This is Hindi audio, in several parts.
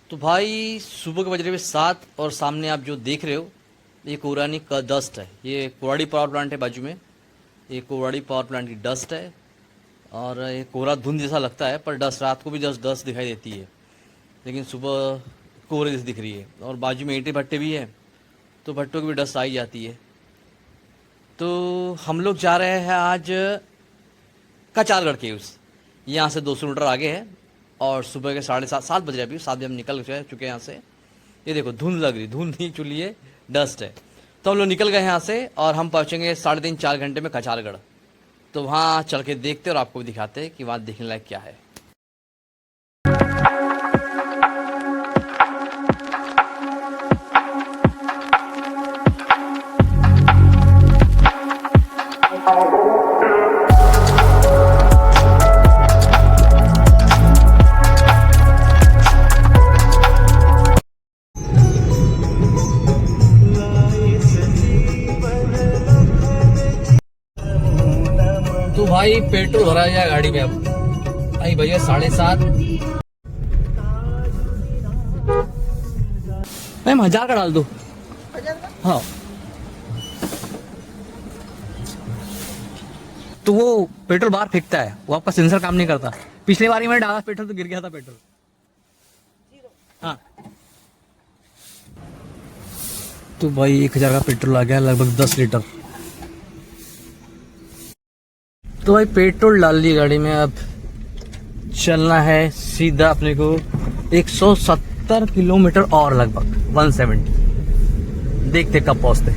तो भाई सुबह के बज रहे 7 और सामने आप जो देख रहे हो ये कोरानी का डस्ट है। ये कोराड़ी पावर प्लांट है बाजू में। ये कोराड़ी पावर प्लांट की डस्ट है और ये कोहरा धुंध जैसा लगता है, पर डस्ट रात को भी डस्ट दिखाई देती है, लेकिन सुबह कोहरे जैसी दिख रही है। और बाजू में ईंटें भट्टे भी हैं, तो भट्टों की भी डस्ट आई जाती है। तो हम लोग जा रहे हैं आज कचारगढ़ केव्स। यहाँ से 200 मीटर आगे है और सुबह के 7:30 बज रहे हैं। अभी 7 बजे हम निकल चुके हैं यहाँ से। ये देखो धुंध लग रही, धुंध नहीं चुली है, डस्ट है। तो हम लोग निकल गए यहाँ से और हम पहुँचेंगे 3.5-4 घंटे में कचारगढ़। तो वहाँ चल के देखते और आपको भी दिखाते हैं कि वहाँ देखने लायक क्या है। तो भाई पेट्रोल भरा जाए गाड़ी में। अब भाई भैया 7:30। मैम 1000 का डाल दो। हाँ तो वो पेट्रोल बाहर फेंकता है, वो आपका सेंसर काम नहीं करता। पिछले बार ही मैंने डाला पेट्रोल तो गिर गया था पेट्रोल। हाँ तो भाई 1000 का पेट्रोल आ गया, लगभग 10 लीटर। तो भाई पेट्रोल डाल ली गाड़ी में। अब चलना है सीधा अपने को 170 किलोमीटर और लगभग 170। देखते कब पहुंचते।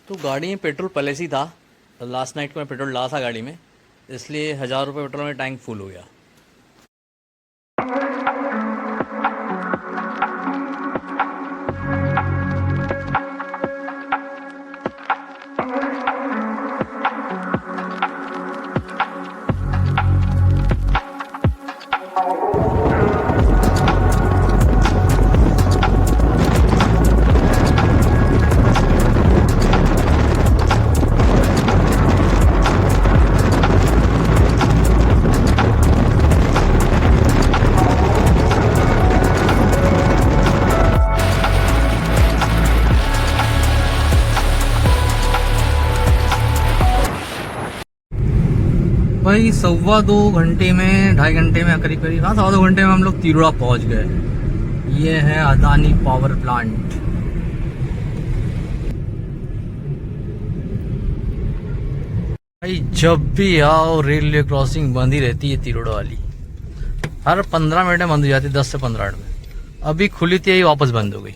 तो गाड़ी में पेट्रोल पहले से ही था। लास्ट नाइट को मैं पेट्रोल डाला था गाड़ी में, इसलिए 1000 रुपये पेट्रोल में टैंक फुल हो गया। भाई 2.25 घंटे में, 2.5 घंटे में करीब करीब, हाँ 2.25 घंटे में हम लोग तिरोड़ा पहुंच गए। ये है अदानी पावर प्लांट। भाई जब भी आओ रेलवे क्रॉसिंग बंद ही रहती है तिरोड़ा वाली। हर 15 मिनट में बंद हो जाती है, 10 से 15 मिनट में। अभी खुली थी, वापस बंद हो गई।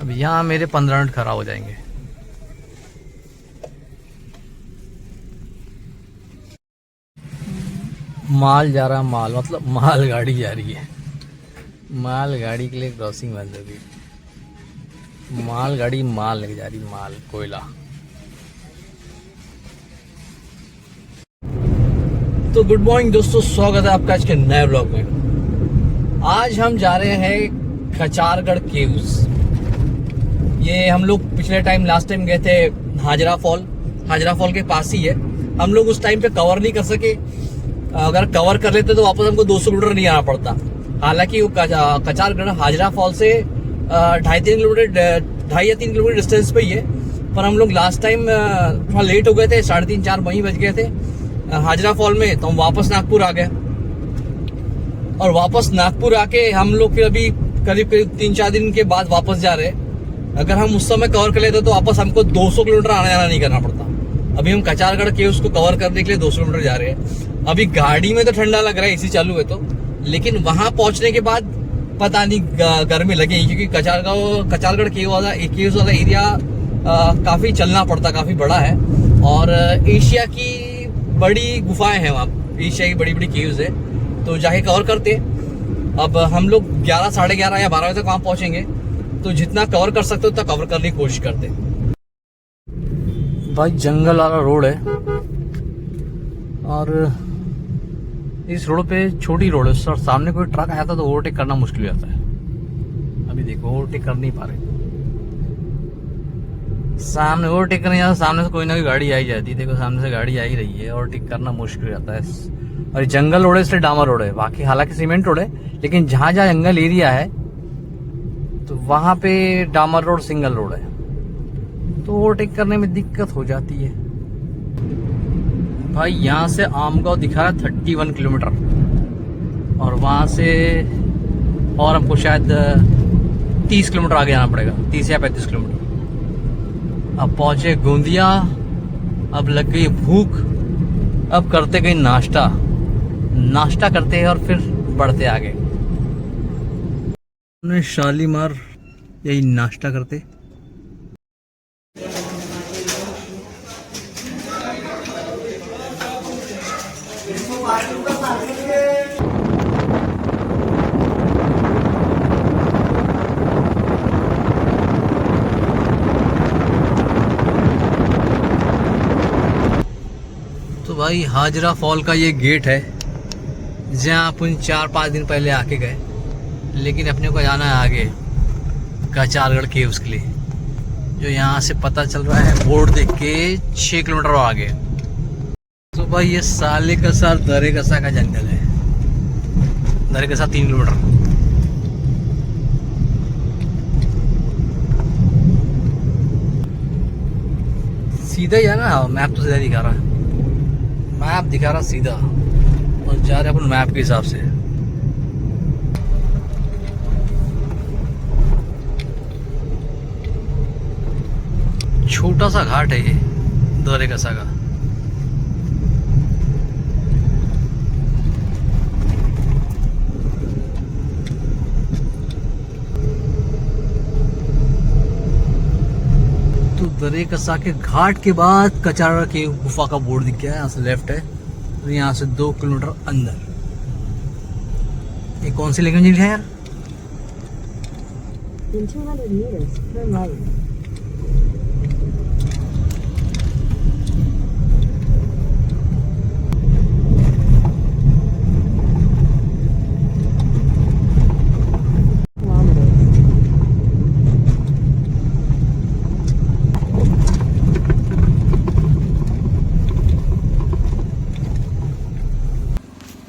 अब यहाँ मेरे 15 मिनट खराब हो जाएंगे। माल जा रहा, माल मतलब माल गाड़ी जा रही है। माल गाड़ी के लिए क्रॉसिंग बंद हो गई। माल गाड़ी माल लेके जा रही, माल कोयला। तो गुड मॉर्निंग दोस्तों, स्वागत है आपका आज के नए ब्लॉग में। आज हम जा रहे हैं कचारगढ़ केव्स। ये हम लोग पिछले टाइम लास्ट टाइम गए थे हाजरा फॉल। हाजरा फॉल के पास ही है। हम लोग उस टाइम पे कवर नहीं कर सके। अगर कवर कर लेते तो वापस हमको 200 किलोमीटर नहीं आना पड़ता। हालांकि वो कचारगढ़ हाजरा फॉल से 2.5 या 3 किलोमीटर डिस्टेंस पे ही है। पर हम लोग लास्ट टाइम थोड़ा लेट हो गए थे, 3:30-4 वहीं बज गए थे हाजरा फॉल में। तो हम वापस नागपुर आ गए और वापस नागपुर आके हम लोग फिर अभी करीब 3-4 दिन के बाद वापस जा रहे हैं। अगर हम उस समय कवर कर लेते तो वापस हमको 200 किलोमीटर आना जाना नहीं करना पड़ता। अभी हम कचारगढ़ के उसको कवर करने के लिए 200 किलोमीटर जा रहे हैं। अभी गाड़ी में तो ठंडा लग रहा है, एसी चालू है तो, लेकिन वहां पहुंचने के बाद पता नहीं गर्मी लगेगी, क्योंकि कचारगढ़ केव्स वाला एरिया काफी चलना पड़ता, काफी बड़ा है। और एशिया की बड़ी गुफाएं हैं वहाँ, एशिया की बड़ी बड़ी केव्स है। तो जाके कवर करते। अब हम लोग 11, 11:30 या 12 बजे तक वहां पहुंचेंगे। तो जितना कवर कर सकते हो उतना कवर करने की कोशिश करते। भाई जंगल वाला रोड है और इस रोड पे छोटी रोड है सर। सामने कोई ट्रक आया था तो ओवरटेक करना मुश्किल हो जाता है। अभी देखो ओवरटेक कर नहीं पा रहे। सामने ओवरटेक करने जाओ, सामने से कोई ना कोई गाड़ी आई जाती है। देखो सामने से गाड़ी आ ही रही है, ओवरटेक करना मुश्किल हो जाता है। और ये जंगल रोड है इसलिए डामर रोड है, बाकी हालांकि सीमेंट रोड है, लेकिन जहाँ जहाँ जंगल एरिया है तो वहाँ पे डामर रोड सिंगल रोड है, तो ओवरटेक करने में दिक्कत हो जाती है। भाई यहाँ से आमगांव दिखा है 31 किलोमीटर, और वहाँ से और हमको शायद 30 किलोमीटर आगे आना पड़ेगा, 30 या 35 किलोमीटर। अब पहुंचे गोंदिया, अब लग गई भूख, अब करते कहीं नाश्ता करते हैं और फिर बढ़ते आगे। हमने शालीमार यही नाश्ता करते। तो भाई हाजरा फॉल का ये गेट है जहाँ अपन 4-5 दिन पहले आके गए, लेकिन अपने को जाना है आगे कचारगढ़ केव्स के लिए, जो यहाँ से पता चल रहा है बोर्ड देख के 6 किलोमीटर और आगे। तो भाई ये साले का साल दरेकसा का जंगल है, दरेकसा 3 किलोमीटर। सीधा ही है ना, मैप तो सीधा दिखा रहा है, मैप दिखा रहा सीधा, और जा रहे अपन मैप के हिसाब से। छोटा सा घाट है ये दरेकसा का। तो दरेकसा के घाट के बाद कचारा के गुफा का बोर्ड दिख गया है, यहाँ से लेफ्ट है, तो यहाँ से 2 किलोमीटर अंदर। ये कौन सी लैंग्वेज है यार? In 200 meters, turn right.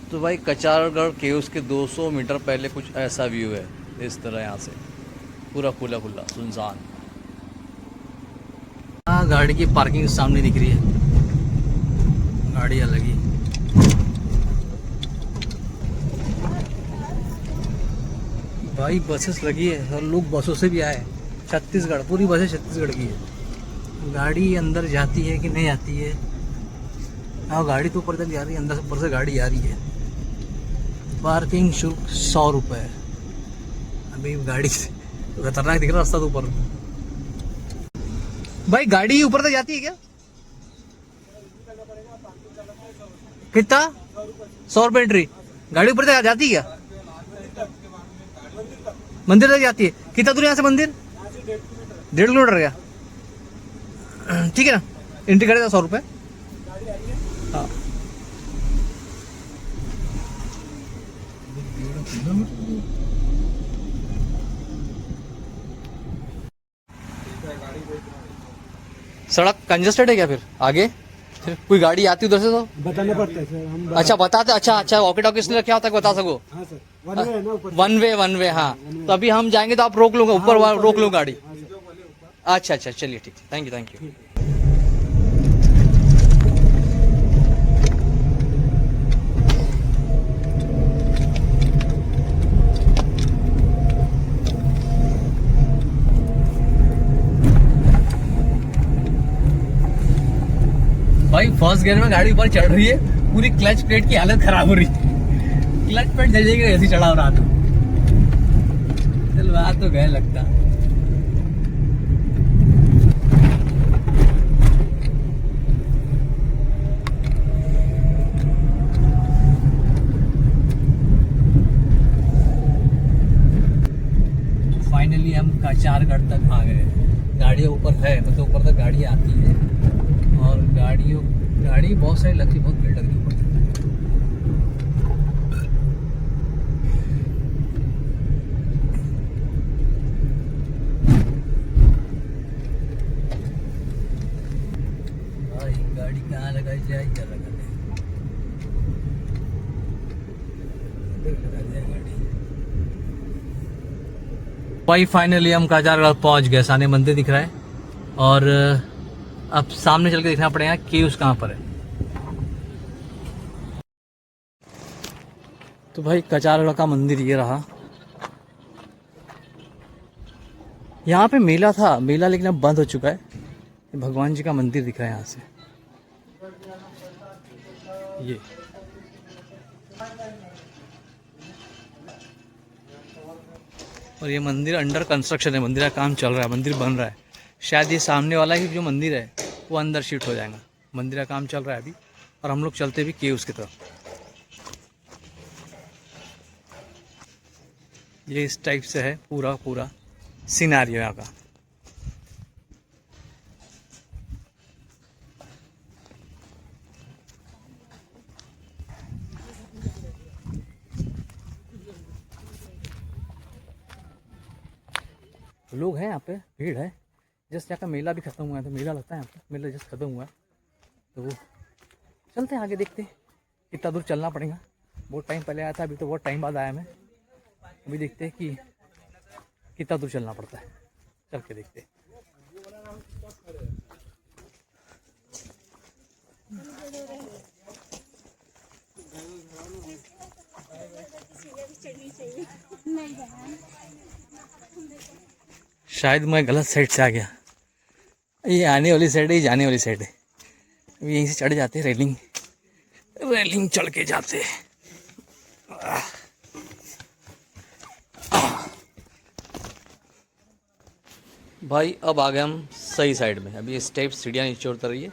तो भाई कचारगढ़ केव्स के 200 मीटर पहले कुछ ऐसा व्यू है, इस तरह यहाँ से पूरा खुला खुला सुनसान। हाँ, गाड़ी की पार्किंग सामने दिख रही है, गाड़ियाँ लगी। भाई बसेस लगी है और लोग बसों से भी आए। छत्तीसगढ़, पूरी बसें छत्तीसगढ़ की है। गाड़ी अंदर जाती है कि नहीं जाती है? हाँ, गाड़ी तो ऊपर तक जा रही है, अंदर से ऊपर से गाड़ी आ रही है। पार्किंग शुल्क 100 रुपये। अभी गाड़ी से खतरनाक दिख रहा रास्ता तो ऊपर। भाई गाड़ी ऊपर तक जाती है क्या? कितना? 100 रुपये एंट्री। गाड़ी ऊपर तक जाती है क्या? मंदिर तक जाती है। कितना दूर यहाँ से मंदिर? 1.5 किलोमीटर क्या? ठीक है ना, एंट्री करेगा 100 रुपये। हाँ, सड़क कंजेस्टेड है क्या फिर आगे? फिर कोई गाड़ी आती उधर से तो बताना पड़ता है सर, हम अच्छा बताते। अच्छा वॉकी टॉकी इसलिए क्या होता है बता सको? हाँ सर, वन वे है ना ऊपर। वन वे हाँ। तो अभी हम जाएंगे तो आप रोक लो ऊपर, रोक लो गाड़ी। अच्छा चलिए ठीक है, थैंक यू। भाई फर्स्ट गियर में गाड़ी ऊपर चढ़ रही है, पूरी क्लच प्लेट की हालत खराब हो रही है। क्लच प्लेट जल जाएगी ऐसी चढ़ा हो रहा था। चल बात तो गए लगता। तो फाइनली हम कचारगढ़ तक आ गए। गाड़ियाँ ऊपर है, मतलब ऊपर तक गाड़ी आती है, और गाड़ी बहुत सारी लगती, बहुत भीड़ लगती ऊपर। भाई गाड़ी कहाँ लगाई जाए, क्या लगा दे, लगा दिया गाड़ी। भाई फाइनली हम काजारगढ़ पहुंच गए। सामने मंदिर दिख रहा है और अब सामने चल के देखना पड़ेगा केव्स कहाँ पर है। तो भाई काजारगढ़ का मंदिर ये रहा। यहाँ पे मेला था, मेला लेकिन अब बंद हो चुका है। भगवान जी का मंदिर दिख रहा है यहाँ से, ये और ये मंदिर अंडर कंस्ट्रक्शन है, मंदिर का काम चल रहा है, मंदिर बन रहा है। शायद ये सामने वाला ही जो मंदिर है वो अंदर शिफ्ट हो जाएगा। मंदिर का काम चल रहा है अभी और हम लोग चलते भी केव्स की तरफ। ये इस टाइप से है पूरा सिनेरियो यहाँ का। लोग हैं यहाँ पे, भीड़ है। जस्ट यहाँ का मेला भी खत्म हुआ है, तो मेला लगता है यहाँ पे, मेला जस्ट खत्म हुआ है। तो वो चलते हैं आगे, देखते हैं कितना दूर चलना पड़ेगा। बहुत टाइम पहले आया था, अभी तो बहुत टाइम बाद आया मैं। अभी देखते हैं कि कितना दूर चलना पड़ता है, चल के देखते हैं। शायद मैं गलत साइड से आ गया। ये आने वाली साइड है, ये जाने वाली साइड है। अभी यहीं से चढ़ जाते, रेलिंग चढ़ के जाते। भाई अब आ गए हम सही साइड में। अभी ये स्टेप सीढ़ियाँ नीचे उतर रही है,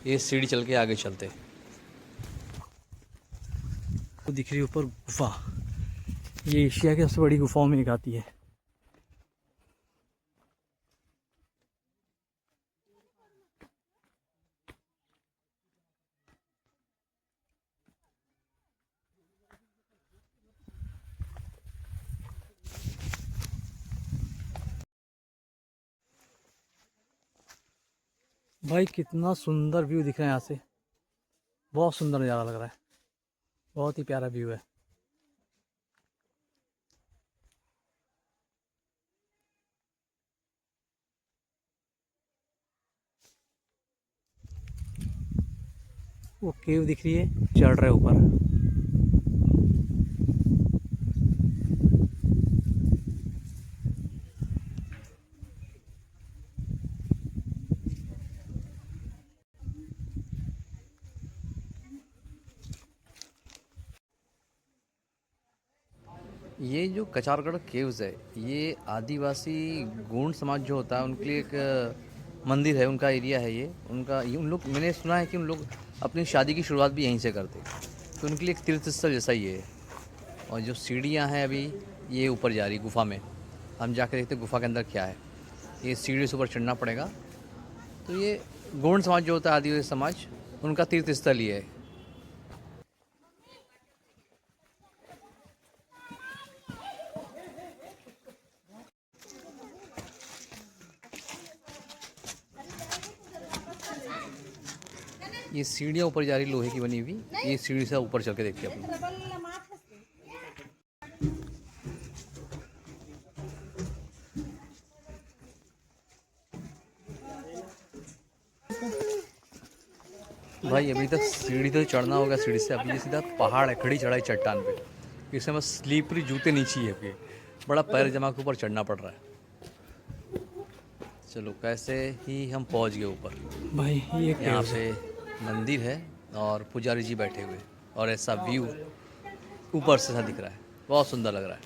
ये सीढ़ी चल के आगे चलते। तो दिख रही है ऊपर गुफा, ये एशिया की सबसे बड़ी गुफाओं में एक आती है। भाई कितना सुंदर व्यू दिख रहा है यहाँ से, बहुत सुंदर नज़ारा लग रहा है, बहुत ही प्यारा व्यू है। वो केव दिख रही है, चढ़ रहे ऊपर। ये जो कचारगढ़ केव्स है, ये आदिवासी गोंड समाज जो होता है उनके लिए एक मंदिर है, उनका एरिया है ये। उन लोग, मैंने सुना है कि उन लोग अपनी शादी की शुरुआत भी यहीं से करते, तो उनके लिए एक तीर्थ स्थल जैसा ही है। और जो सीढ़ियाँ हैं अभी ये ऊपर जा रही गुफा में, हम जाकर देखते गुफा के अंदर क्या है। ये सीढ़ी से ऊपर चढ़ना पड़ेगा। तो ये गोंड समाज जो होता है, आदिवासी समाज, उनका तीर्थ स्थल ही है। ये सीढ़ियाँ ऊपर जा रही लोहे की बनी हुई, ये सीढ़ी से ऊपर चल के देखते हैं अपन। भाई अभी तक सीढ़ी तो चढ़ना होगा, सीढ़ी से अभी सीधा पहाड़ है, खड़ी चढ़ाई चट्टान पे। इसमें बस स्लीपरी जूते नीचे ही है, बड़ा पैर जमा के ऊपर चढ़ना पड़ रहा है। चलो कैसे ही हम पहुंच गए ऊपर। भाई ये यहाँ पे मंदिर है और पुजारी जी बैठे हुए, और ऐसा व्यू ऊपर से सा दिख रहा है, बहुत सुंदर लग रहा है।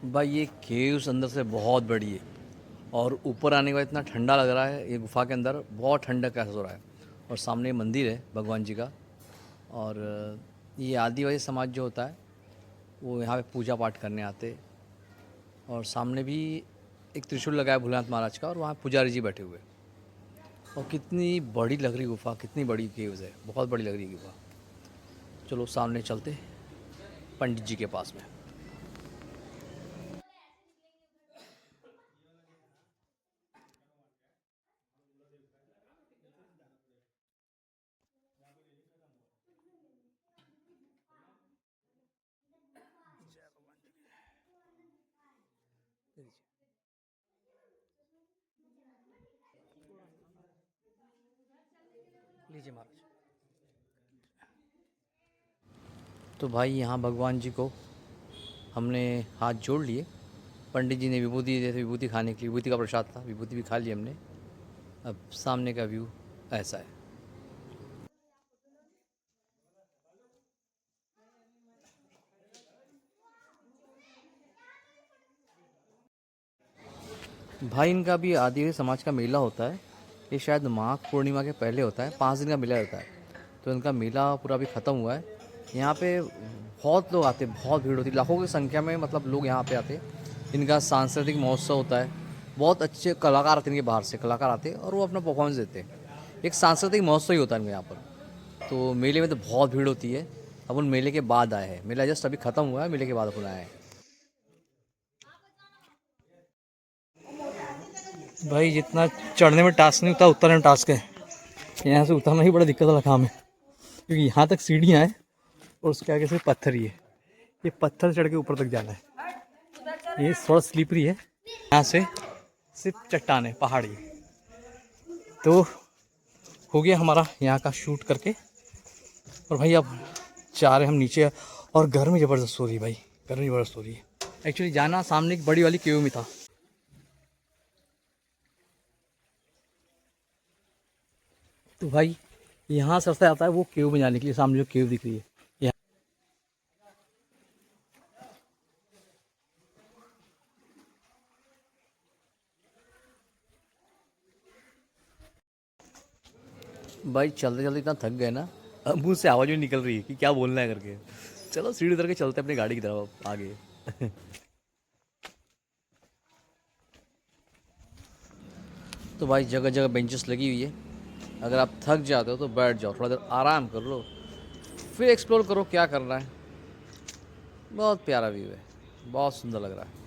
भाई ये केव्स अंदर से बहुत बड़ी है और ऊपर आने के बाद इतना ठंडा लग रहा है। ये गुफा के अंदर बहुत ठंडक महसूस हो रहा है। और सामने मंदिर है भगवान जी का, और ये आदिवासी समाज जो होता है वो यहाँ पे पूजा पाठ करने आते। और सामने भी एक त्रिशूल लगा है भोलेनाथ महाराज का, और वहाँ पुजारी जी बैठे हुए। और कितनी बड़ी लग रही गुफा, कितनी बड़ी केव्स है, बहुत बड़ी लग रही गुफा। चलो सामने चलते पंडित जी के पास में। लीजिए महाराज। तो भाई यहाँ भगवान जी को हमने हाथ जोड़ लिए। पंडित जी ने विभूति दी थी, विभूति खाने के लिए, विभूति का प्रसाद था, विभूति भी खा ली हमने। अब सामने का व्यू ऐसा है। भाई इनका भी आदिवासी समाज का मेला होता है। ये शायद माघ पूर्णिमा के पहले होता है, 5 दिन का मेला रहता है। तो इनका मेला पूरा भी ख़त्म हुआ है। यहाँ पे बहुत लोग आते हैं, बहुत भीड़ होती है, लाखों की संख्या में मतलब लोग यहाँ पे आते हैं। इनका सांस्कृतिक महोत्सव होता है, बहुत अच्छे कलाकार आते हैं, इनके बाहर से कलाकार आते हैं और वो अपना परफॉर्मेंस देते हैं। एक सांस्कृतिक महोत्सव ही होता है इनका यहाँ पर। तो मेले में तो बहुत भीड़ होती है। अपन मेले के बाद आए हैं, मेला जस्ट अभी ख़त्म हुआ है, मेले के बाद अपन आए हैं। भाई जितना चढ़ने में टास्क नहीं होता उतरने में टास्क है। यहाँ से उतरना ही बड़ा दिक्कत वाला काम है, क्योंकि यहाँ तक सीढ़ियाँ हैं और उसके आगे सिर्फ पत्थर ही है। ये पत्थर चढ़ के ऊपर तक जाना है। ये थोड़ा स्लिपरी है, यहाँ से सिर्फ चट्टान है, पहाड़ी। तो हो गया हमारा यहाँ का शूट करके। और भाई अब जा रहे हम नीचे। और गर्मी ज़बरदस्त हो रही है भाई, गर्मी ज़बरदस्त हो रही है। एक्चुअली जाना सामने एक बड़ी वाली केव में था। तो भाई यहाँ से रास्ता आता है वो केव में जाने के लिए। सामने जो केव दिख रही है यहाँ। भाई चलते चलते इतना थक गए ना, अब मुँह से आवाज़ भी निकल रही है कि क्या बोलना है करके। चलो सीढ़ी उतर के चलते अपनी गाड़ी की तरफ आगे। तो भाई जगह जगह बेंचेस लगी हुई है। अगर आप थक जाते हो तो बैठ जाओ, थोड़ा देर आराम कर लो, फिर एक्सप्लोर करो क्या करना है। बहुत प्यारा व्यू है, बहुत सुंदर लग रहा है।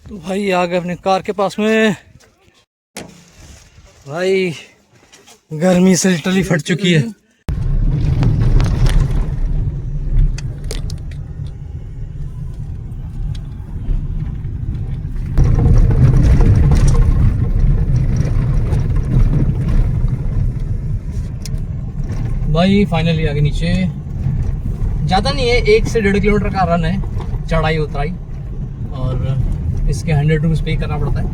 तो भाई आ गए अपने कार के पास में। भाई गर्मी से लिटरली फट चुकी है। भाई फाइनली आगे नीचे। ज़्यादा नहीं है, 1 से 1.5 किलोमीटर का रन है, चढ़ाई उतराई। और इसके 100 रुपीज़ पे करना पड़ता है।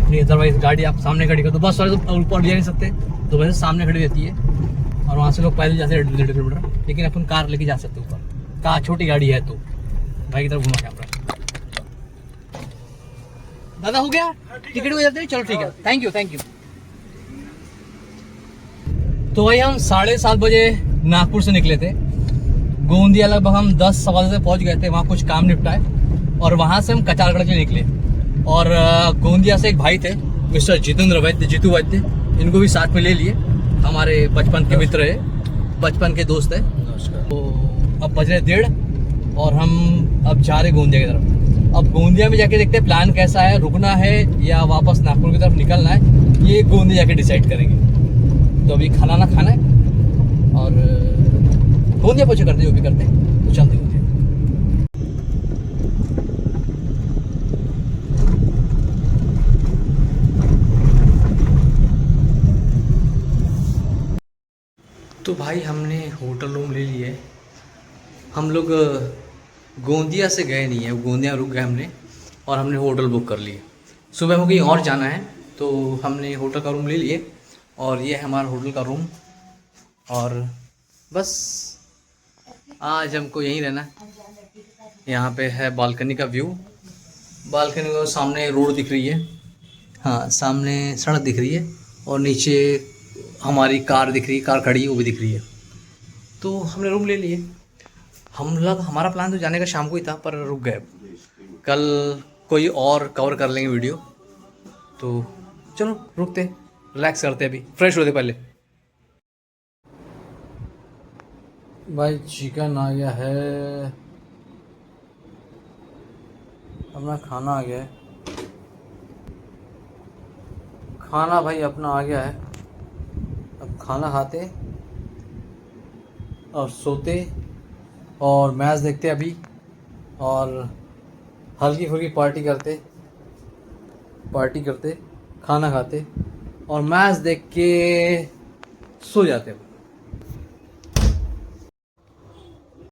नहीं अदरवाइज गाड़ी आप सामने खड़ी कर दो, बस वाले तो ऊपर ले नहीं सकते, तो वैसे सामने खड़ी रहती है। और वहाँ से लोग पैदल जाते हैं 1.5 किलोमीटर, लेकिन अपन कार लेके जा सकते ऊपर। कार छोटी गाड़ी है तो भाई की तरफ घुमा कैमरा। दादा हो गया, टिकट हो जाते हैं, चलो ठीक है, थैंक यू थैंक यू। तो भाई हम 7:30 बजे नागपुर से निकले थे। गोंदिया लगभग हम 10 सवा 10 से पहुंच गए थे। वहाँ कुछ काम निपटाए और वहाँ से हम कचारगढ़ के निकले। और गोंदिया से एक भाई थे, मिस्टर जितेंद्र वैद्य, जीतू वैद्य, इनको भी साथ में ले लिए। हमारे बचपन के मित्र है, बचपन के दोस्त है। तो अब बज रहे 1:30 और हम अब जा रहे गोंदिया की तरफ। अब गोंदिया में जाके देखते हैं प्लान कैसा है, रुकना है या वापस नागपुर की तरफ निकलना है, ये गोंदिया जाके डिसाइड करेंगे। तो अभी खाना ना खाना है और गोंदिया पहुँचे करते जो भी करते तो चलते होते। तो भाई हमने होटल रूम ले लिए। हम लोग गोंदिया से गए नहीं है, गोंदिया रुक गए हमने और हमने होटल बुक कर लिए। सुबह को कहीं और जाना है तो हमने होटल का रूम ले लिए। और ये है हमारा होटल का रूम। और बस आज हमको यहीं रहना है। यहाँ पे है बालकनी का व्यू। बालकनी को सामने रोड दिख रही है, हाँ सामने सड़क दिख रही है और नीचे हमारी कार दिख रही है, कार खड़ी है वो भी दिख रही है। तो हमने रूम ले लिए। हम लोग हमारा प्लान तो जाने का शाम को ही था पर रुक गए। कल कोई और कवर कर लेंगे वीडियो। तो चलो रुकते, रिलैक्स करते, अभी फ्रेश होते पहले। भाई चिकन आ गया है, अपना खाना आ गया है। खाना भाई अपना आ गया है। अब खाना खाते और सोते और मैच देखते अभी और हल्की फुल्की पार्टी करते खाना खाते और मैच देख के सो जाते हैं।